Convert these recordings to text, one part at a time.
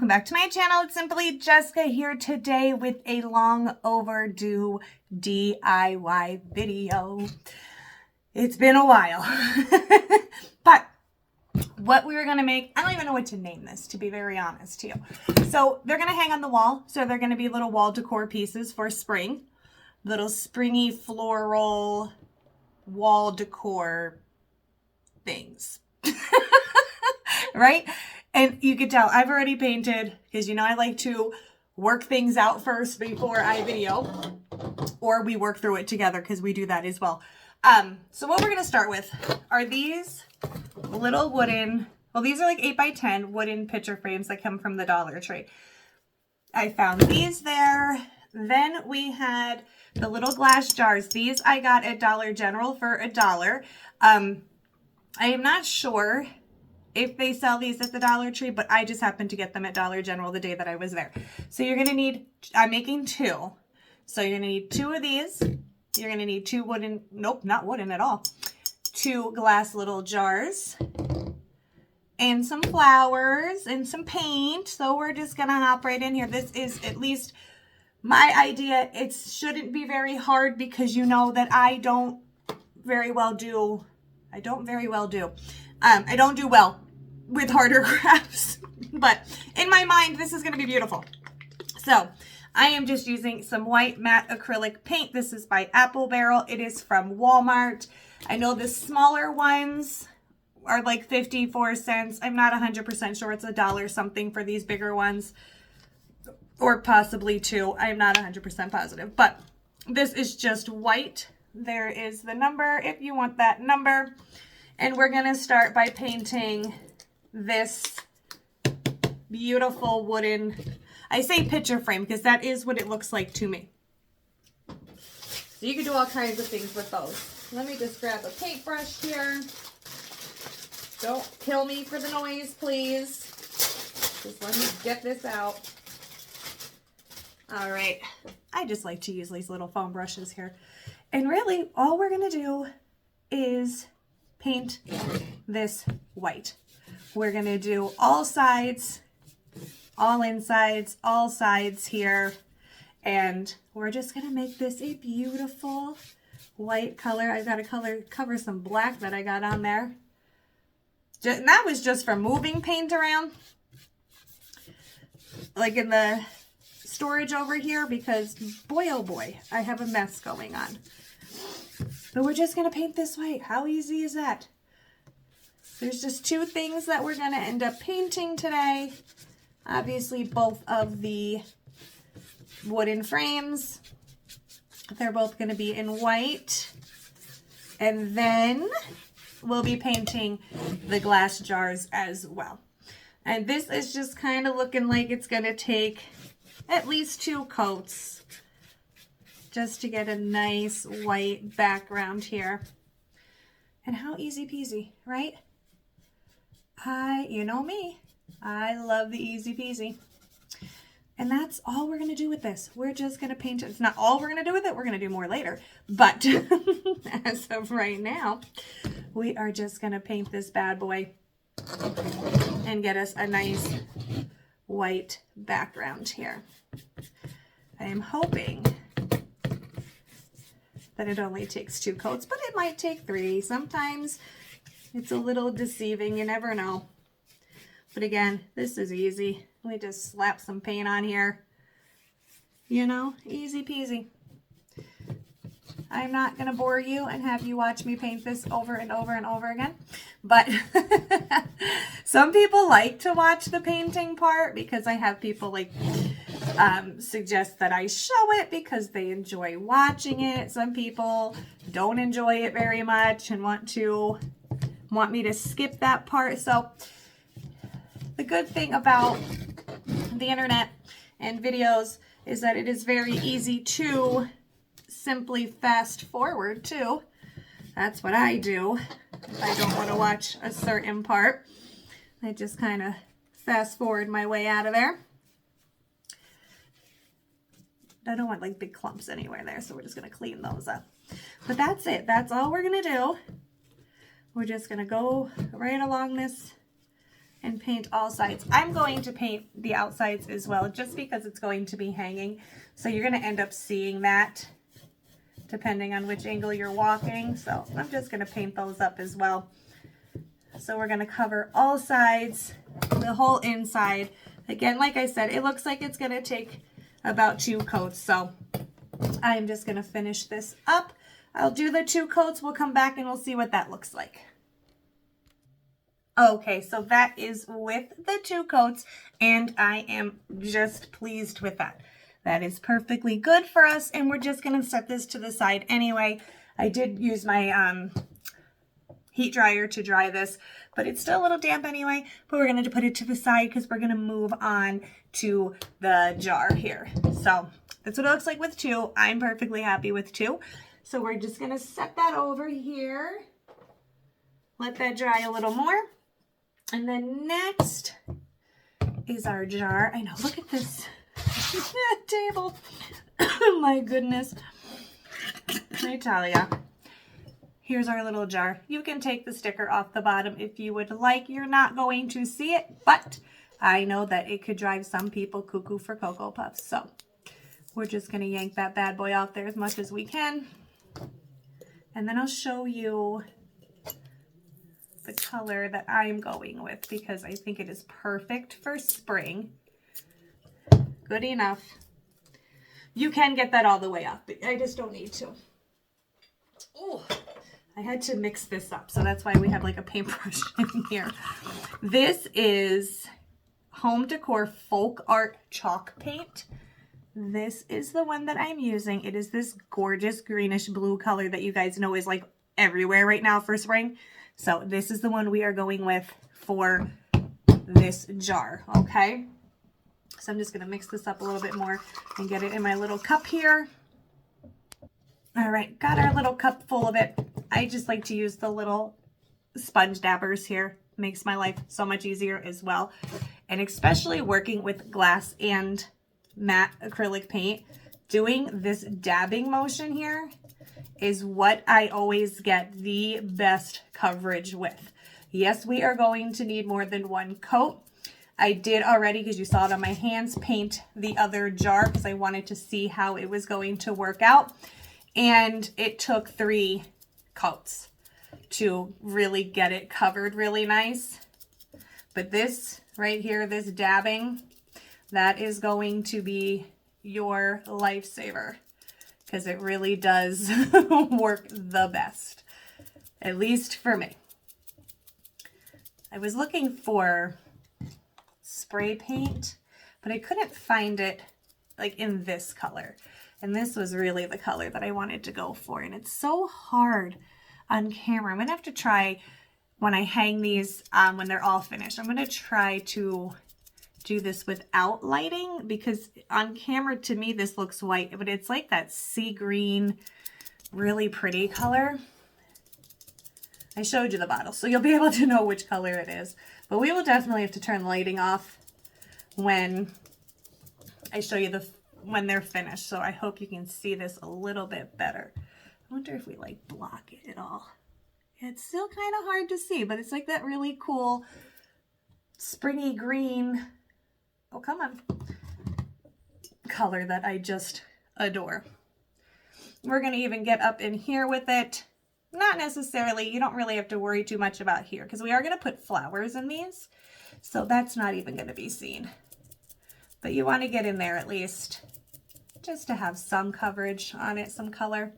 welcome back to my channel. It's Simply Jessica here today with a long overdue DIY video. It's been a while. But what we were going to make, I don't even know what to name this, to be very honest to you. So they're going to hang on the wall. So they're going to be little wall decor pieces for spring. Little springy floral wall decor things. Right? And you can tell I've already painted because, you know, I like to work things out first before I video, or we work through it together because we do that as well. So what we're going to start with are these little wooden, well, these are like 8x10 wooden picture frames that come from the Dollar Tree. I found these there. Then we had the little glass jars. These I got at Dollar General for $1. I am not sure if they sell these at the Dollar Tree, but I just happened to get them at Dollar General the day that I was there. So you're going to need, I'm making two. So you're going to need two of these. You're going to need two wooden, nope, not wooden at all. Two glass little jars. And some flowers and some paint. So we're just going to hop right in here. This is at least my idea. It shouldn't be very hard because you know that I don't very well do well with harder crafts, but in my mind, this is going to be beautiful. So I am just using some white matte acrylic paint. This is by Apple Barrel. It is from Walmart. I know the smaller ones are like 54 cents. I'm not 100% sure. It's $1 something for these bigger ones, or possibly $2. I'm not 100% positive, but this is just white. There is the number if you want that number. And we're going to start by painting this beautiful wooden, I say picture frame because that is what it looks like to me. So you can do all kinds of things with those. Let me just grab a paintbrush here. Don't kill me for the noise, please. Just let me get this out. All right. I just like to use these little foam brushes here. And really, all we're going to do is paint this white. We're going to do all sides, all insides, all sides here. And we're just going to make this a beautiful white color. I've got to cover some black that I got on there. And that was just from moving paint around, like in the storage over here, because boy, oh boy, I have a mess going on. But we're just going to paint this white. How easy is that? There's just two things that we're going to end up painting today. Obviously, both of the wooden frames. They're both going to be in white. And then we'll be painting the glass jars as well. And this is just kind of looking like it's going to take at least 2 coats just to get a nice white background here. And how easy peasy, right? You know me, I love the easy peasy. And that's all we're going to do with this. We're just going to paint it. It's not all we're going to do with it. We're going to do more later. But as of right now, we are just going to paint this bad boy and get us a nice white background here. I am hoping that it only takes 2 coats, but it might take 3. Sometimes it's a little deceiving. You never know. But again, this is easy. We just slap some paint on here. You know, easy peasy. I'm not going to bore you and have you watch me paint this over and over and over again. But some people like to watch the painting part because I have people like suggest that I show it because they enjoy watching it. Some people don't enjoy it very much and want me to skip that part. So the good thing about the internet and videos is that it is very easy to simply fast forward too. That's what I do. If I don't want to watch a certain part, I just kind of fast forward my way out of there. I don't want like big clumps anywhere there, so we're just going to clean those up. But that's it. That's all we're going to do. We're just going to go right along this and paint all sides. I'm going to paint the outsides as well, just because it's going to be hanging. So you're going to end up seeing that depending on which angle you're walking. So I'm just going to paint those up as well. So we're going to cover all sides, the whole inside. Again, like I said, it looks like it's going to take about 2 coats. So I'm just going to finish this up. I'll do the 2 coats. We'll come back and we'll see what that looks like. Okay, so that is with the 2 coats, and I am just pleased with that. That is perfectly good for us, and we're just going to set this to the side anyway. I did use my heat dryer to dry this, but it's still a little damp anyway, but we're going to put it to the side because we're going to move on to the jar here. So that's what it looks like with 2. I'm perfectly happy with 2. So we're just going to set that over here. Let that dry a little more. And then next is our jar. I know, look at this table. My goodness. I tell ya. Here's our little jar. You can take the sticker off the bottom if you would like. You're not going to see it, but I know that it could drive some people cuckoo for Cocoa Puffs. So we're just going to yank that bad boy out there as much as we can. And then I'll show you the color that I'm going with because I think it is perfect for spring. Good enough. You can get that all the way up, but I just don't need to. Oh, I had to mix this up, so that's why we have like a paintbrush in here. This is Home Decor Folk Art Chalk Paint. This is the one that I'm using. It is this gorgeous greenish blue color that you guys know is like everywhere right now for spring. So this is the one we are going with for this jar, okay? So I'm just going to mix this up a little bit more and get it in my little cup here. All right, got our little cup full of it. I just like to use the little sponge dabbers here. Makes my life so much easier as well. And especially working with glass and matte acrylic paint, doing this dabbing motion here is what I always get the best coverage with. Yes, we are going to need more than 1 coat. I did already, because you saw it on my hands, paint the other jar because I wanted to see how it was going to work out. And it took 3 coats to really get it covered really nice. But this right here, this dabbing, that is going to be your lifesaver because it really does work the best, at least for me. I was looking for spray paint, but I couldn't find it like in this color. And this was really the color that I wanted to go for. And it's so hard on camera. I'm going to have to try when I hang these, when they're all finished. I'm going to try to do this without lighting because on camera to me this looks white, but it's like that sea green, really pretty color. I showed you the bottle, so you'll be able to know which color it is. But we will definitely have to turn the lighting off when I show you when they're finished. So I hope you can see this a little bit better. I wonder if we like block it at all. It's still kind of hard to see, but it's like that really cool springy green, oh come on, color that I just adore. We're going to even get up in here with it. Not necessarily, you don't really have to worry too much about here because we are going to put flowers in these. So that's not even going to be seen. But you want to get in there at least just to have some coverage on it, some color.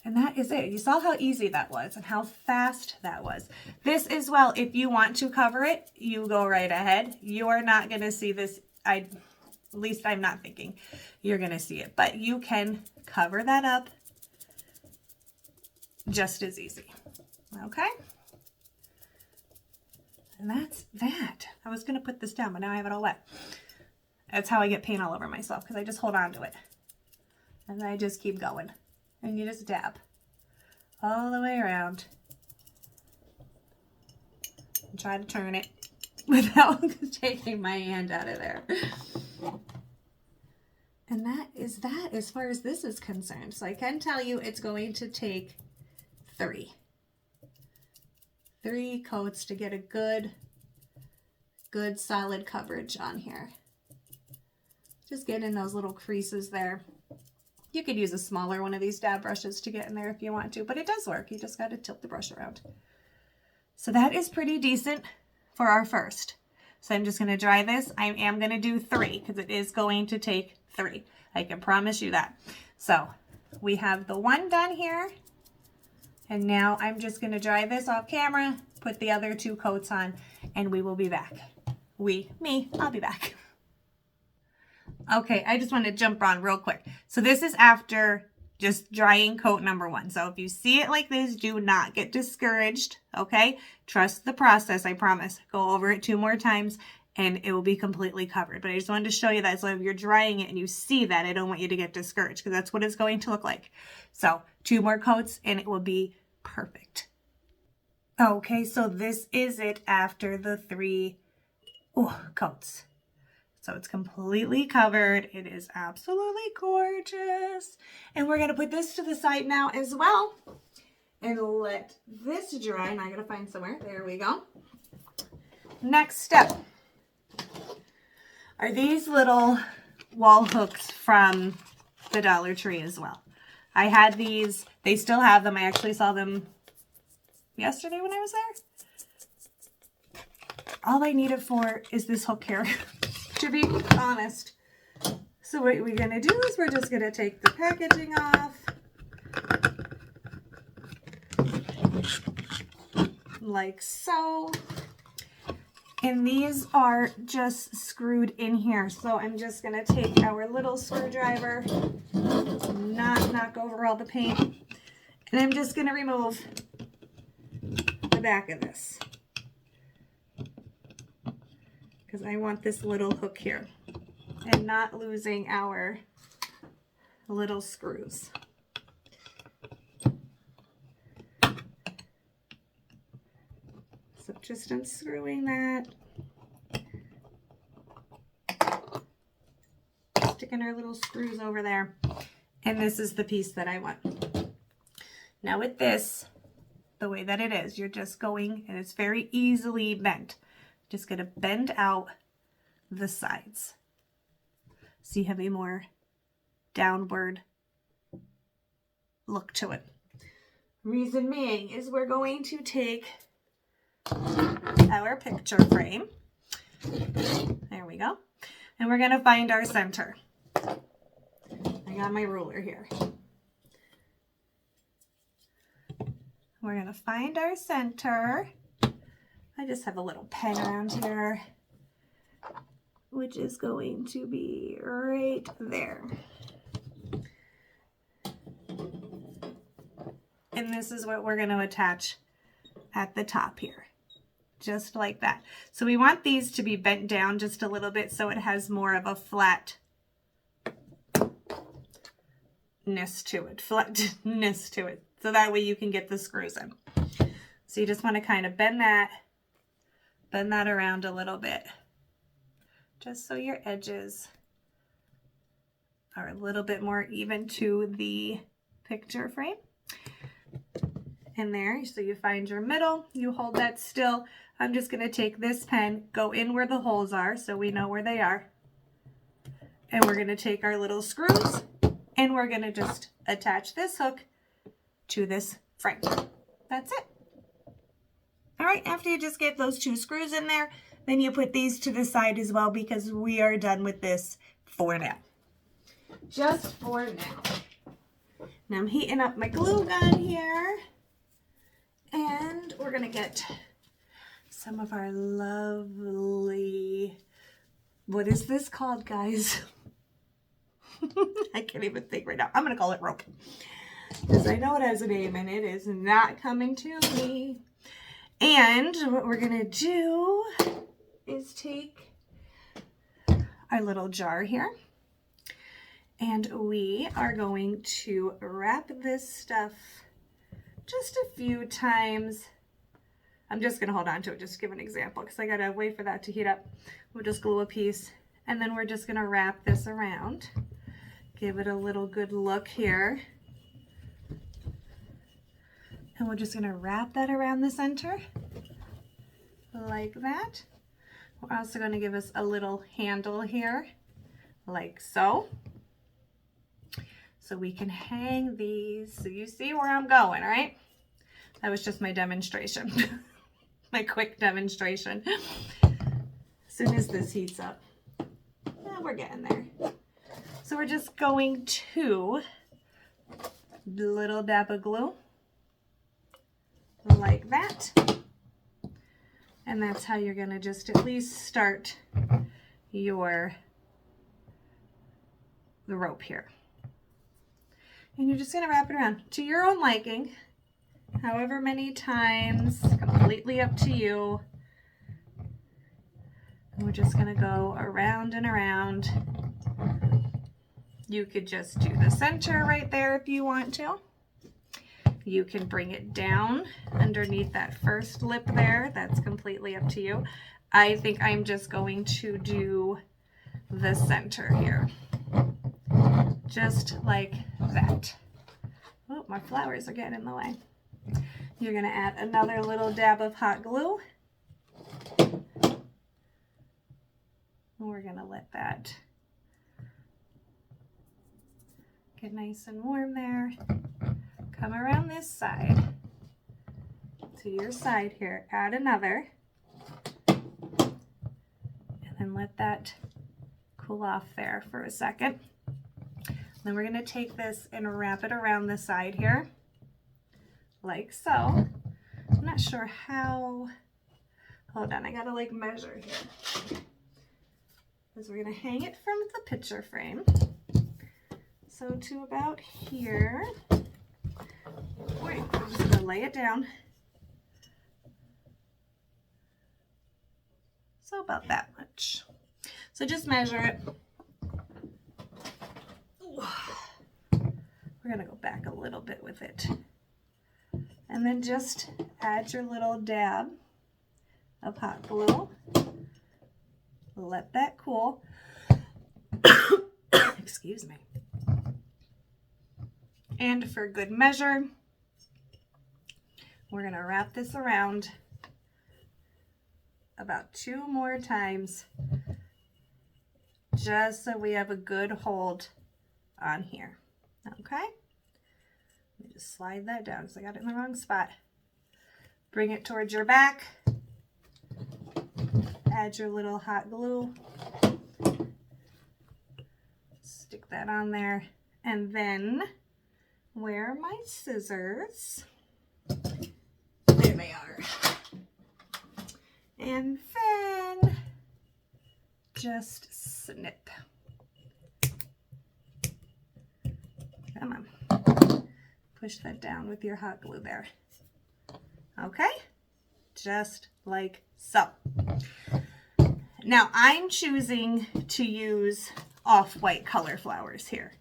And that is it. You saw how easy that was and how fast that was. This as well, if you want to cover it, you go right ahead. You are not going to see this. At least I'm not thinking you're going to see it. But you can cover that up just as easy. Okay? And that's that. I was going to put this down, but now I have it all wet. That's how I get paint all over myself, because I just hold on to it. And then I just keep going. And you just dab all the way around. And try to turn it without taking my hand out of there. And that is that as far as this is concerned. So I can tell you it's going to take 3 coats to get a good good solid coverage on here. Just get in those little creases there. You could use a smaller one of these dab brushes to get in there if you want to, but it does work. You just got to tilt the brush around. So that is pretty decent for our first. So I'm just going to dry this. I am going to do 3 because it is going to take 3. I can promise you that. So we have the one done here. And now I'm just going to dry this off camera, put the other 2 coats on, and we will be back. I'll be back. Okay, I just want to jump on real quick. So this is after just drying coat number 1. So if you see it like this, do not get discouraged, okay? Trust the process, I promise. Go over it 2 more times and it will be completely covered. But I just wanted to show you that. So if you're drying it and you see that, I don't want you to get discouraged because that's what it's going to look like. So 2 more coats and it will be perfect. Okay, so this is it after the 3 coats. So it's completely covered. It is absolutely gorgeous. And we're going to put this to the side now as well. And let this dry. And I got to find somewhere. There we go. Next step are these little wall hooks from the Dollar Tree as well. I had these. They still have them. I actually saw them yesterday when I was there. All I need it for is this hook here. To be honest. So what we're going to do is we're just going to take the packaging off. Like so. And these are just screwed in here. So I'm just going to take our little screwdriver, not knock over all the paint. And I'm just going to remove the back of this. Because I want this little hook here and not losing our little screws. So just unscrewing that, sticking our little screws over there, and this is the piece that I want. Now with this, the way that it is, you're just going, and it's very easily bent. Just going to bend out the sides so you have a more downward look to it. Reason being is we're going to take our picture frame. There we go. And we're going to find our center. I got my ruler here. We're going to find our center. I just have a little pen around here, which is going to be right there. And this is what we're going to attach at the top here, just like that. So we want these to be bent down just a little bit so it has more of a flatness to it, so that way you can get the screws in. So you just want to kind of bend that around a little bit, just so your edges are a little bit more even to the picture frame. And there, so you find your middle, you hold that still. I'm just going to take this pen, go in where the holes are so we know where they are. And we're going to take our little screws and we're going to just attach this hook to this frame. That's it. All right, after you just get those 2 screws in there, then you put these to the side as well because we are done with this for now. Just for now. Now I'm heating up my glue gun here. And we're going to get some of our lovely, what is this called, guys? I can't even think right now. I'm going to call it rope. Because I know it has a name and it is not coming to me. And what we're going to do is take our little jar here. And we are going to wrap this stuff just a few times. I'm just going to hold on to it just to give an example because I got to wait for that to heat up. We'll just glue a piece and then we're just going to wrap this around. Give it a little good look here. And we're just going to wrap that around the center like that. We're also going to give us a little handle here, like so. So we can hang these. So you see where I'm going, right? That was just my demonstration. My quick demonstration. As soon as this heats up. Well, we're getting there. So we're just going to little dab of glue. Like that. And that's how you're going to just at least start the rope here. And you're just going to wrap it around to your own liking, however many times, completely up to you. And we're just going to go around and around. You could just do the center right there if you want to. You can bring it down underneath that first lip there. That's completely up to you. I think I'm just going to do the center here. Just like that. Oh, my flowers are getting in the way. You're going to add another little dab of hot glue. We're going to let that get nice and warm there. Come around this side to your side here. Add another. And then let that cool off there for a second. Then we're going to take this and wrap it around the side here, like so. I'm not sure how, hold on, I got to like measure here. Because we're going to hang it from the picture frame. So to about here. Wait, I'm just going to lay it down. So about that much. So just measure it. We're going to go back a little bit with it. And then just add your little dab of hot glue. Let that cool. Excuse me. And for good measure, we're going to wrap this around about 2 more times, just so we have a good hold on here. Okay? Let me just slide that down because I got it in the wrong spot. Bring it towards your back. Add your little hot glue. Stick that on there. And then, where are my scissors? There they are. And then, just snip. Come on. Push that down with your hot glue there. Okay? Just like so. Now I'm choosing to use off-white color flowers here.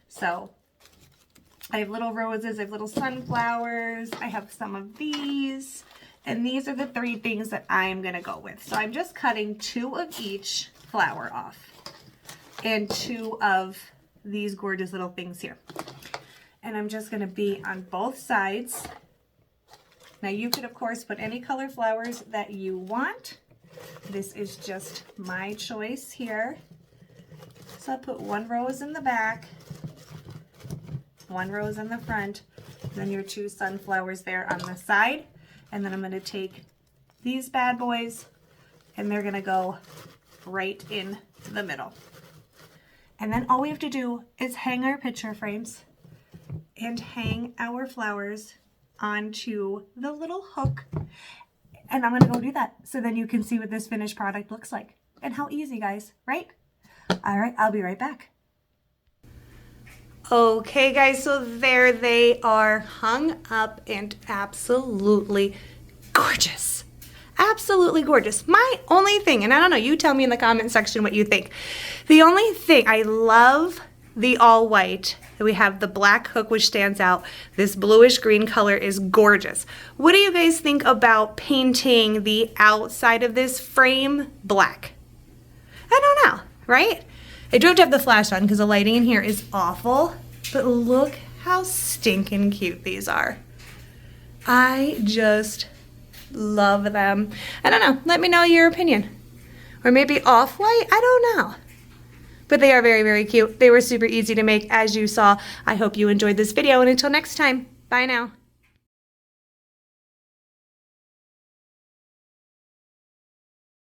So I have little roses, I have little sunflowers, I have some of these, and these are the 3 things that I'm gonna go with. So I'm just cutting 2 of each flower off and 2 of these gorgeous little things here. And I'm just going to be on both sides. Now you could of course put any color flowers that you want. This is just my choice here. So I'll put 1 rose in the back, 1 rose in the front, then your 2 sunflowers there on the side. And then I'm going to take these bad boys and they're going to go right in the middle. And then all we have to do is hang our picture frames and hang our flowers onto the little hook. And I'm going to go do that so then you can see what this finished product looks like. And how easy, guys, right? All right, I'll be right back. Okay, guys, so there they are, hung up and absolutely gorgeous. Absolutely gorgeous. My only thing, and I don't know, you tell me in the comment section what you think. The only thing, I love the all white. We have the black hook which stands out. This bluish green color is gorgeous. What do you guys think about painting the outside of this frame black? I don't know, right? I do have to have the flash on because the lighting in here is awful, but look how stinking cute these are. I just love them. I don't know, let me know your opinion. or maybe off-white. I don't know. But they are very, very cute. They were super easy to make, as you saw. I hope you enjoyed this video, and until next time, bye now.